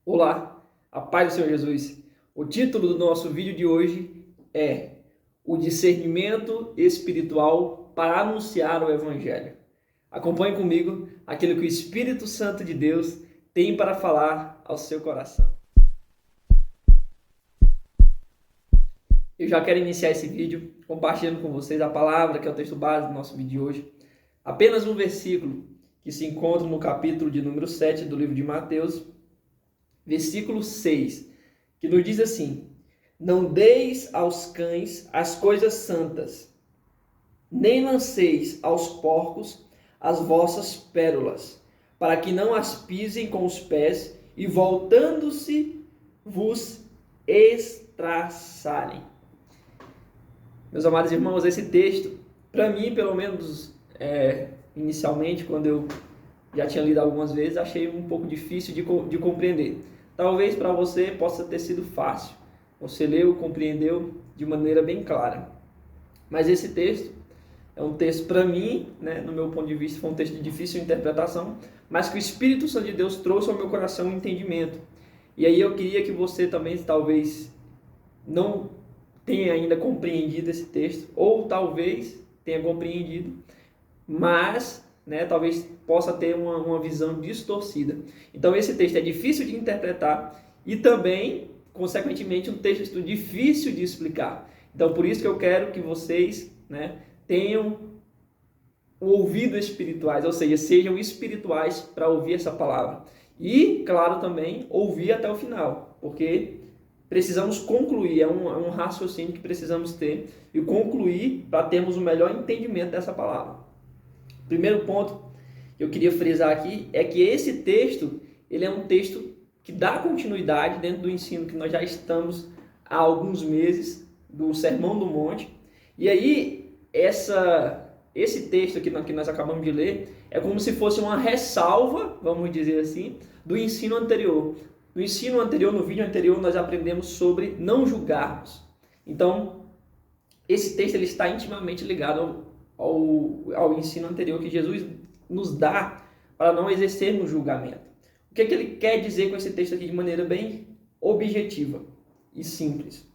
Olá, a paz do Senhor Jesus. O título do nosso vídeo de hoje é o discernimento espiritual para anunciar o Evangelho. Acompanhe comigo aquilo que o Espírito Santo de Deus tem para falar ao seu coração. Eu já quero iniciar esse vídeo compartilhando com vocês a palavra, que é o texto base do nosso vídeo de hoje. Apenas um versículo que se encontra no capítulo de número 7 do livro de Mateus, versículo 6, que nos diz assim: não deis aos cães as coisas santas, nem lanceis aos porcos as vossas pérolas, para que não as pisem com os pés e voltando-se vos estraçalhem. Meus amados irmãos, esse texto, para mim, pelo menos inicialmente, quando eu já tinha lido algumas vezes, achei um pouco difícil de compreender. Talvez para você possa ter sido fácil. Você leu, compreendeu de maneira bem clara. Mas esse texto é um texto, para mim, no meu ponto de vista, foi um texto de difícil interpretação, mas que o Espírito Santo de Deus trouxe ao meu coração um entendimento. E aí eu queria que você também, talvez, não tenha ainda compreendido esse texto, ou talvez tenha compreendido, mas talvez possa ter uma visão distorcida. Então esse texto é difícil de interpretar e também, consequentemente, um texto difícil de explicar. Então por isso que eu quero que vocês tenham o ouvido espirituais, ou seja, sejam espirituais para ouvir essa palavra. E, claro, também ouvir até o final, porque precisamos concluir, é um raciocínio que precisamos ter e concluir para termos o melhor entendimento dessa palavra. Primeiro ponto que eu queria frisar aqui é que esse texto, ele é um texto que dá continuidade dentro do ensino que nós já estamos há alguns meses, do Sermão do Monte. E aí, esse texto que nós acabamos de ler é como se fosse uma ressalva, vamos dizer assim, do ensino anterior. No ensino anterior, no vídeo anterior, nós aprendemos sobre não julgarmos. Então, esse texto ele está intimamente ligado ao ensino anterior que Jesus nos dá para não exercermos julgamento. O que ele quer dizer com esse texto aqui de maneira bem objetiva e simples?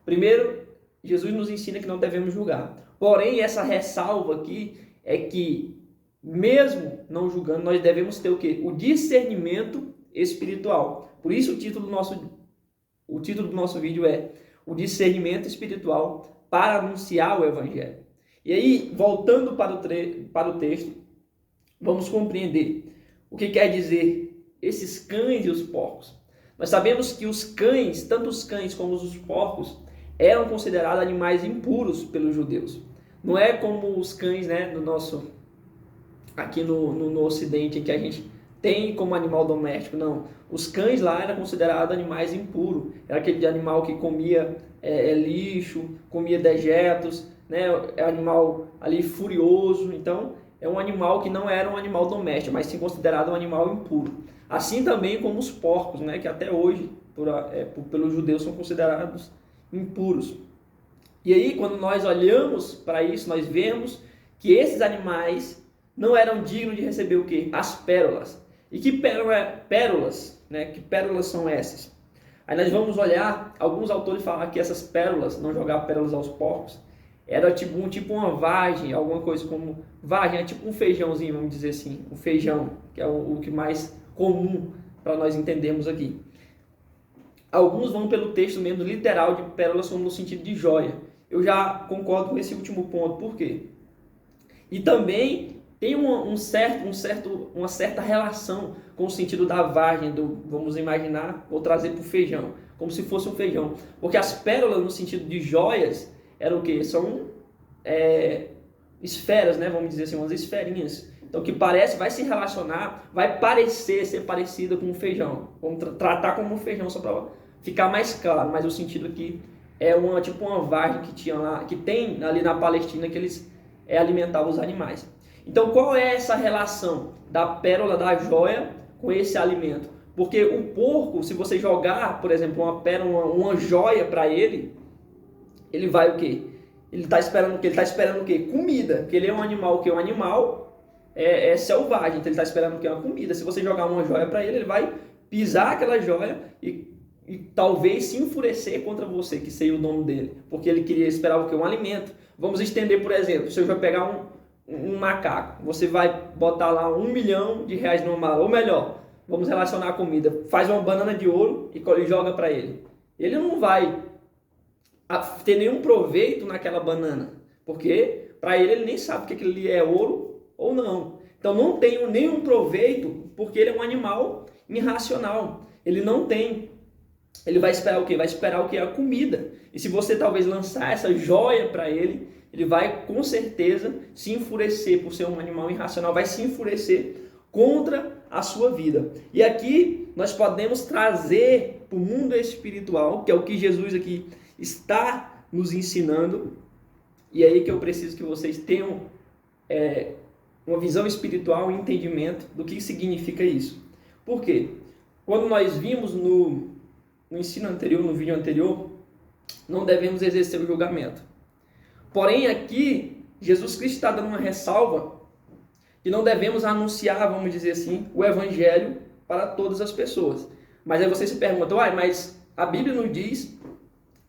Primeiro, Jesus nos ensina que não devemos julgar. Porém, essa ressalva aqui é que, mesmo não julgando, nós devemos ter o quê? O discernimento espiritual. Por isso o título do nosso vídeo é o discernimento espiritual para anunciar o Evangelho. E aí, voltando para o texto, vamos compreender o que quer dizer esses cães e os porcos. Nós sabemos que os cães, tanto os cães como os porcos, eram considerados animais impuros pelos judeus. Não é como os cães aqui no Ocidente, em que a gente tem como animal doméstico, não. Os cães lá eram considerados animais impuros. Era aquele animal que comia lixo, comia dejetos, é um animal ali furioso. Então é um animal que não era um animal doméstico, mas sim considerado um animal impuro. Assim também como os porcos, que até hoje pelos judeus são considerados impuros. E aí, quando nós olhamos para isso, nós vemos que esses animais não eram dignos de receber o quê? As pérolas. E que pérolas, que pérolas são essas? Aí nós vamos olhar, alguns autores falam que essas pérolas, não jogar pérolas aos porcos, era tipo uma vagem, alguma coisa como vagem, é tipo um feijãozinho, vamos dizer assim, um feijão, que é o que mais comum para nós entendermos aqui. Alguns vão pelo texto mesmo literal de pérolas como no sentido de joia. Eu já concordo com esse último ponto, por quê? E também tem uma certa relação com o sentido da vagem, vamos imaginar, vou trazer para o feijão, como se fosse um feijão. Porque as pérolas, no sentido de joias, eram o quê? São esferas, vamos dizer assim, umas esferinhas. Então, que vai se relacionar, vai parecer ser parecida com um feijão. Vamos tratar como um feijão só para ficar mais claro, mas o sentido aqui é tipo uma vagem que tem ali na Palestina, que eles alimentavam os animais. Então, qual é essa relação da pérola, da joia, com esse alimento? Porque o porco, se você jogar, por exemplo, uma pérola, uma joia para ele vai o quê? Ele está esperando o quê? Ele está esperando o quê? Comida. Porque ele é um animal que é um animal selvagem, então ele está esperando o quê? Uma comida. Se você jogar uma joia para ele, ele vai pisar aquela joia e talvez se enfurecer contra você, que seria o dono dele, porque ele queria esperar o quê? Um alimento. Vamos estender, por exemplo, você vai pegar um macaco, você vai botar lá R$1 milhão numa mala, ou melhor, vamos relacionar a comida, faz uma banana de ouro e joga para ele. Ele não vai ter nenhum proveito naquela banana, porque para ele nem sabe que aquilo ali é ouro ou não. Então não tem nenhum proveito, porque ele é um animal irracional. Ele não tem. Ele vai esperar o quê? Vai esperar o quê? A comida. E se você talvez lançar essa joia para ele, ele vai com certeza se enfurecer por ser um animal irracional, vai se enfurecer contra a sua vida. E aqui nós podemos trazer para o mundo espiritual, que é o que Jesus aqui está nos ensinando, e é aí que eu preciso que vocês tenham uma visão espiritual e entendimento do que significa isso. Por quê? Quando nós vimos no ensino anterior, no vídeo anterior, não devemos exercer o julgamento. Porém, aqui, Jesus Cristo está dando uma ressalva que não devemos anunciar, vamos dizer assim, o evangelho para todas as pessoas. Mas aí você se pergunta, mas a Bíblia nos diz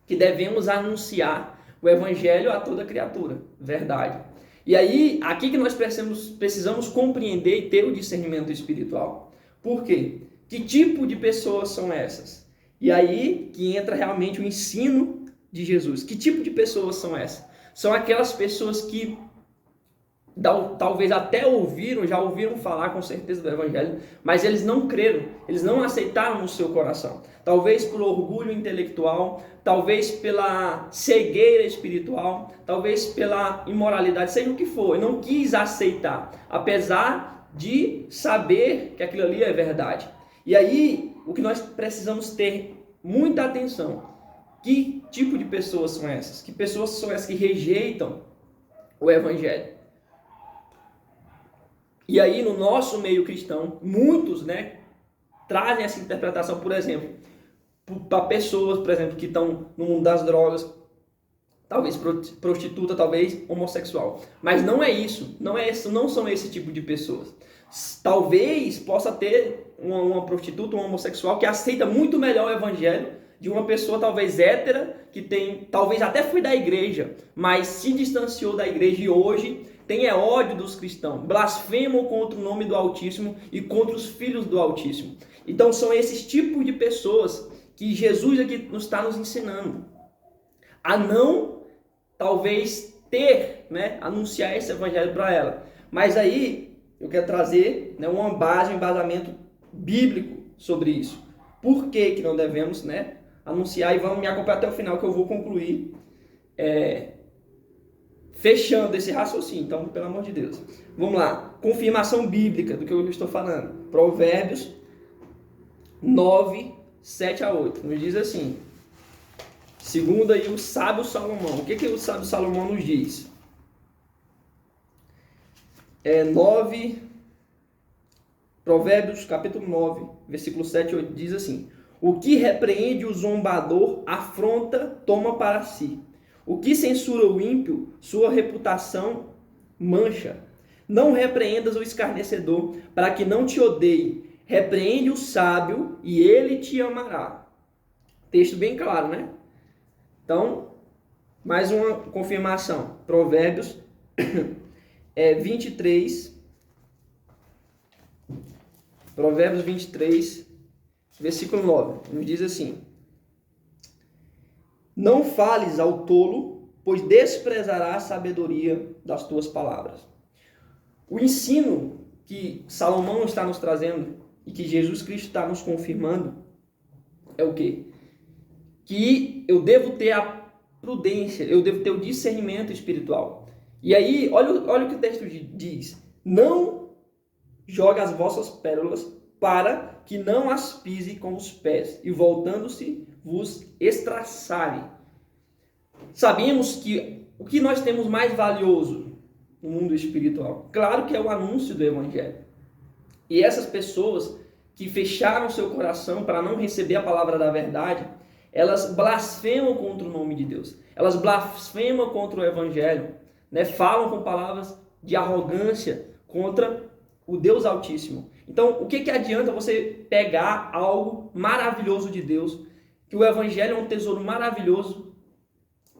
que devemos anunciar o evangelho a toda criatura. Verdade. E aí, aqui que nós precisamos compreender e ter o discernimento espiritual. Por quê? Que tipo de pessoas são essas? E aí que entra realmente o ensino de Jesus. Que tipo de pessoas são essas? São aquelas pessoas que talvez até já ouviram falar com certeza do evangelho, mas eles não creram, eles não aceitaram no seu coração. Talvez por orgulho intelectual, talvez pela cegueira espiritual, talvez pela imoralidade, seja o que for, ele não quis aceitar, apesar de saber que aquilo ali é verdade. E aí, o que nós precisamos ter muita atenção, que tipo de pessoas são essas? Que pessoas são essas que rejeitam o evangelho? E aí, no nosso meio cristão, muitos, trazem essa interpretação, por exemplo, para pessoas, por exemplo, que estão no mundo das drogas, talvez prostituta, talvez homossexual. Mas não é isso, não são esse tipo de pessoas. Talvez possa ter uma prostituta, um homossexual que aceita muito melhor o evangelho de uma pessoa talvez hétera, que talvez até foi da igreja, mas se distanciou da igreja e hoje tem ódio dos cristãos, blasfemam contra o nome do Altíssimo e contra os filhos do Altíssimo. Então são esses tipos de pessoas que Jesus aqui está nos ensinando a não, talvez, anunciar esse evangelho para ela. Mas aí eu quero trazer uma base, um embasamento bíblico sobre isso. Por que não devemos anunciar? E vamos me acompanhar até o final que eu vou concluir fechando esse raciocínio. Então, pelo amor de Deus. Vamos lá. Confirmação bíblica do que eu estou falando. Provérbios 9, 7 a 8. Nos diz assim. Segundo aí o sábio Salomão. O que o sábio Salomão nos diz? 9... Provérbios capítulo 9, versículo 7 e 8 diz assim: o que repreende o zombador afronta, toma para si. O que censura o ímpio, sua reputação mancha. Não repreendas o escarnecedor, para que não te odeie. Repreende o sábio, e ele te amará. Texto bem claro, né? Então, mais uma confirmação. Provérbios 23. Provérbios 23, versículo 9. Nos diz assim: não fales ao tolo, pois desprezará a sabedoria das tuas palavras. O ensino que Salomão está nos trazendo e que Jesus Cristo está nos confirmando é o quê? Que eu devo ter a prudência, eu devo ter o discernimento espiritual. E aí, olha o que o texto diz: não jogue as vossas pérolas para que não as pise com os pés, e voltando-se vos estraçarem. Sabemos que o que nós temos mais valioso no mundo espiritual, claro que é o anúncio do evangelho. E essas pessoas que fecharam seu coração para não receber a palavra da verdade, elas blasfemam contra o nome de Deus. Elas blasfemam contra o evangelho, falam com palavras de arrogância contra o Deus Altíssimo. Então, o que adianta você pegar algo maravilhoso de Deus, que o evangelho é um tesouro maravilhoso,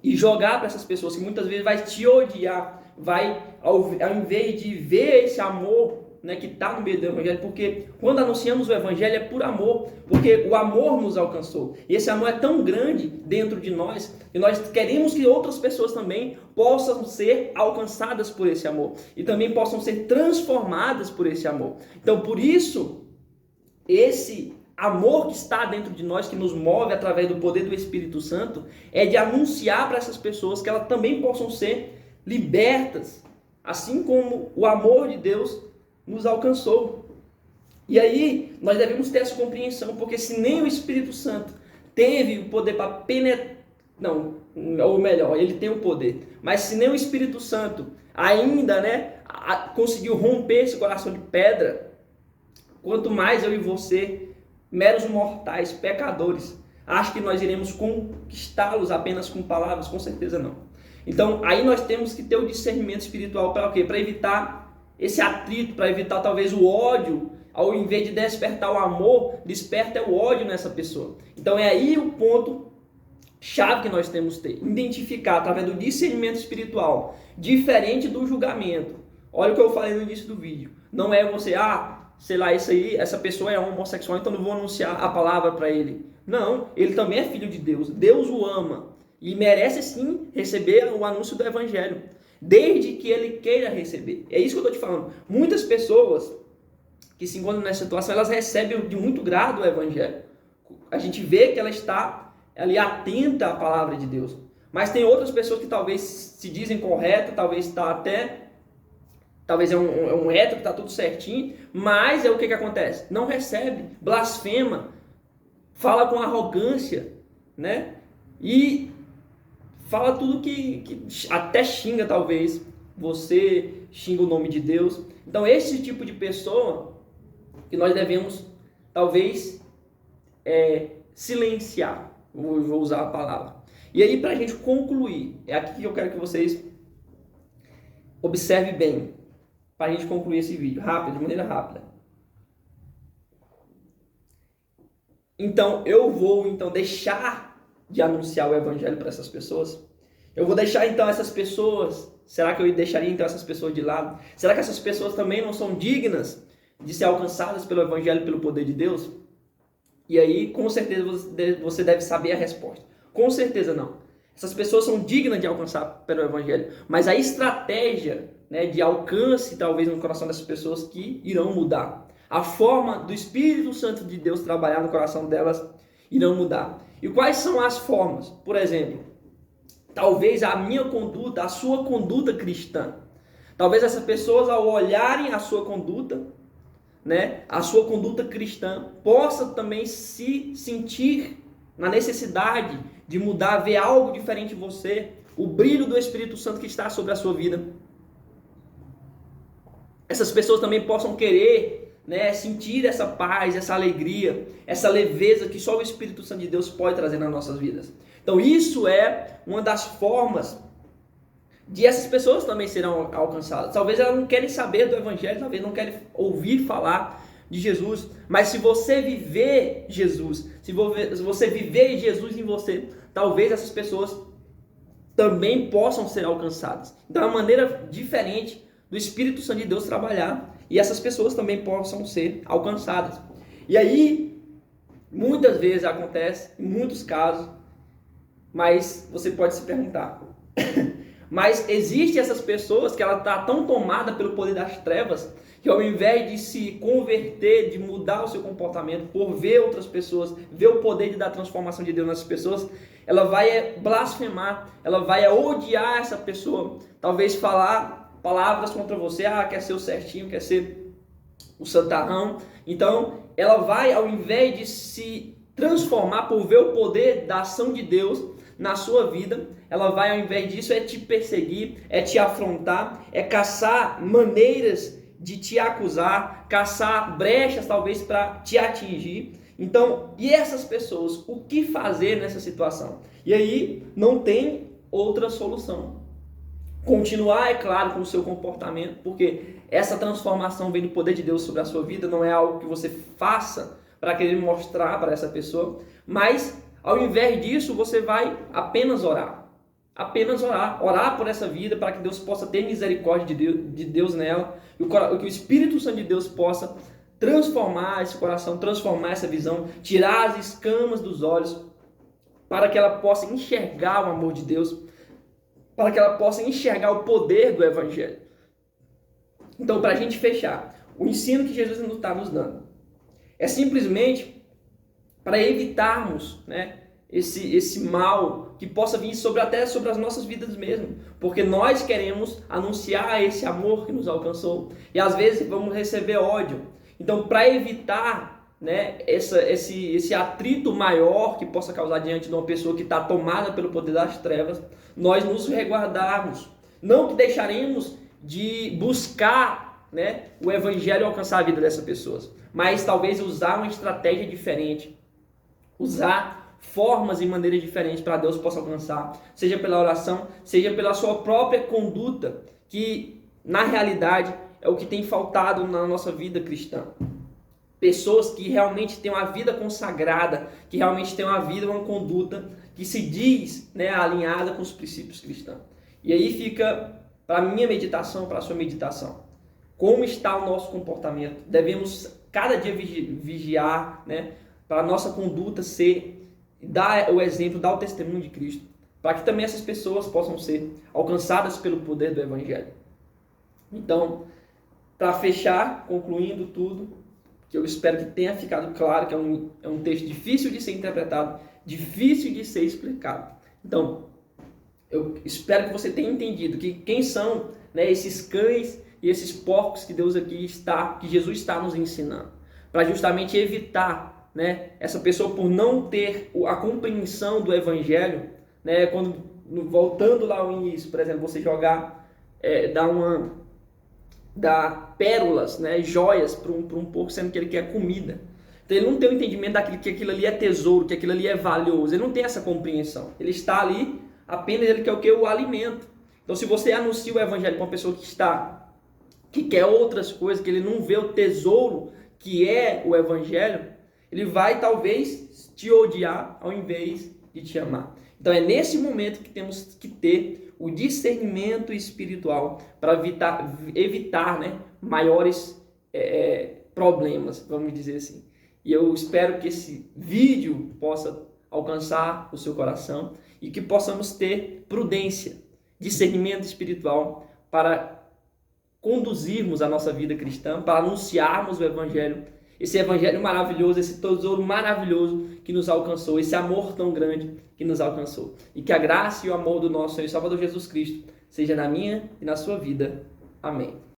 e jogar para essas pessoas que muitas vezes vai te odiar, vai, ao invés de ver esse amor, né, que está no meio do evangelho, porque quando anunciamos o evangelho é por amor, porque o amor nos alcançou, e esse amor é tão grande dentro de nós, que nós queremos que outras pessoas também possam ser alcançadas por esse amor, e também possam ser transformadas por esse amor. Então, por isso, esse amor que está dentro de nós, que nos move através do poder do Espírito Santo, é de anunciar para essas pessoas que elas também possam ser libertas, assim como o amor de Deus nos alcançou. E aí, nós devemos ter essa compreensão, porque se nem o Espírito Santo teve o poder para penetrar, não, ou melhor, ele tem o poder, mas se nem o Espírito Santo ainda, né, conseguiu romper esse coração de pedra, quanto mais eu e você, meros mortais, pecadores, acho que nós iremos conquistá-los apenas com palavras? Com certeza não. Então, aí nós temos que ter o discernimento espiritual para o quê? Para evitar esse atrito, para evitar talvez o ódio, ao invés de despertar o amor, desperta o ódio nessa pessoa. Então é aí o ponto chave que nós temos que ter, identificar através do discernimento espiritual, diferente do julgamento. Olha o que eu falei no início do vídeo, não é você, sei lá, essa pessoa é homossexual, então não vou anunciar a palavra para ele. Não, ele também é filho de Deus, Deus o ama e merece sim receber o anúncio do evangelho, desde que ele queira receber. É isso que eu estou te falando. Muitas pessoas que se encontram nessa situação, elas recebem de muito grado o evangelho. A gente vê que ela está ali atenta à palavra de Deus. Mas tem outras pessoas que talvez se dizem corretas, talvez é um hétero que está tudo certinho, mas é o que acontece? Não recebe, blasfema, fala com arrogância, né? E fala tudo que até xinga, talvez. Você xinga o nome de Deus. Então, esse tipo de pessoa que nós devemos, talvez, silenciar. Vou usar a palavra. E aí, para a gente concluir, é aqui que eu quero que vocês observem bem, para a gente concluir esse vídeo, rápido, de maneira rápida. Então, eu vou deixar de anunciar o evangelho para essas pessoas? Eu vou deixar então essas pessoas, será que eu deixaria então essas pessoas de lado? Será que essas pessoas também não são dignas de ser alcançadas pelo evangelho, pelo poder de Deus? E aí, com certeza, você deve saber a resposta. Com certeza não. Essas pessoas são dignas de alcançar pelo evangelho, mas a estratégia, né, de alcance, talvez, no coração dessas pessoas que irão mudar. A forma do Espírito Santo de Deus trabalhar no coração delas irão mudar. E quais são as formas? Por exemplo, talvez a minha conduta, a sua conduta cristã. Talvez essas pessoas, ao olharem a sua conduta, né, a sua conduta cristã, possa também se sentir na necessidade de mudar, ver algo diferente em você, o brilho do Espírito Santo que está sobre a sua vida. Essas pessoas também possam querer, né, sentir essa paz, essa alegria, essa leveza que só o Espírito Santo de Deus pode trazer nas nossas vidas. Então isso é uma das formas de essas pessoas também serão alcançadas. Talvez elas não querem saber do evangelho, talvez não querem ouvir falar de Jesus, mas se você viver Jesus, se você viver Jesus em você, talvez essas pessoas também possam ser alcançadas. Então é uma maneira diferente do Espírito Santo de Deus trabalhar e essas pessoas também possam ser alcançadas. E aí, muitas vezes acontece, em muitos casos, mas você pode se perguntar, mas existem essas pessoas que ela está tão tomada pelo poder das trevas, que ao invés de se converter, de mudar o seu comportamento, por ver outras pessoas, ver o poder de dar transformação de Deus nessas pessoas, ela vai blasfemar, ela vai odiar essa pessoa, talvez falar palavras contra você, quer ser o certinho, quer ser o santarrão. Então, ela vai, ao invés de se transformar por ver o poder da ação de Deus na sua vida, ela vai, ao invés disso, te perseguir, te afrontar, caçar maneiras de te acusar, caçar brechas talvez para te atingir. Então, e essas pessoas, o que fazer nessa situação? E aí não tem outra solução. Continuar, é claro, com o seu comportamento, porque essa transformação vem do poder de Deus sobre a sua vida, não é algo que você faça para querer mostrar para essa pessoa, mas ao invés disso, você vai apenas orar. Apenas orar. Orar por essa vida para que Deus possa ter misericórdia de Deus nela, e que o Espírito Santo de Deus possa transformar esse coração, transformar essa visão, tirar as escamas dos olhos, para que ela possa enxergar o amor de Deus, para que ela possa enxergar o poder do Evangelho. Então, para a gente fechar, o ensino que Jesus está nos dando é simplesmente para evitarmos, né, esse mal que possa vir até sobre as nossas vidas mesmo, porque nós queremos anunciar esse amor que nos alcançou e às vezes vamos receber ódio. Então, para evitar, né, esse atrito maior que possa causar diante de uma pessoa que está tomada pelo poder das trevas, nós nos resguardarmos. Não que deixaremos de buscar, né, o Evangelho alcançar a vida dessas pessoas, mas talvez usar uma estratégia diferente, usar formas e maneiras diferentes para Deus possa alcançar, seja pela oração, seja pela sua própria conduta, que na realidade é o que tem faltado na nossa vida cristã. Pessoas que realmente têm uma vida consagrada, que realmente têm uma vida, uma conduta que se diz, né, alinhada com os princípios cristãos. E aí fica para a minha meditação, para a sua meditação. Como está o nosso comportamento? Devemos cada dia vigiar, né, para a nossa conduta dar o exemplo, dar o testemunho de Cristo, para que também essas pessoas possam ser alcançadas pelo poder do Evangelho. Então, para fechar, concluindo tudo, que eu espero que tenha ficado claro que é um texto difícil de ser interpretado, difícil de ser explicado. Então, eu espero que você tenha entendido que quem são, né, esses cães e esses porcos que que Jesus está nos ensinando, para justamente evitar, né, essa pessoa por não ter a compreensão do Evangelho, né, voltando lá ao início, por exemplo, você jogar, dar pérolas, né, joias para um porco, sendo que ele quer comida. Então ele não tem o entendimento que aquilo ali é tesouro, que aquilo ali é valioso. Ele não tem essa compreensão. Ele está ali, apenas ele quer o que? O alimento. Então se você anuncia o Evangelho para uma pessoa que quer outras coisas, que ele não vê o tesouro que é o Evangelho, ele vai talvez te odiar ao invés de te amar. Então é nesse momento que temos que ter o discernimento espiritual para evitar, né, maiores problemas, vamos dizer assim. E eu espero que esse vídeo possa alcançar o seu coração e que possamos ter prudência, discernimento espiritual para conduzirmos a nossa vida cristã, para anunciarmos o Evangelho, esse Evangelho maravilhoso, esse tesouro maravilhoso que nos alcançou, esse amor tão grande que nos alcançou. E que a graça e o amor do nosso Senhor e Salvador Jesus Cristo seja na minha e na sua vida. Amém.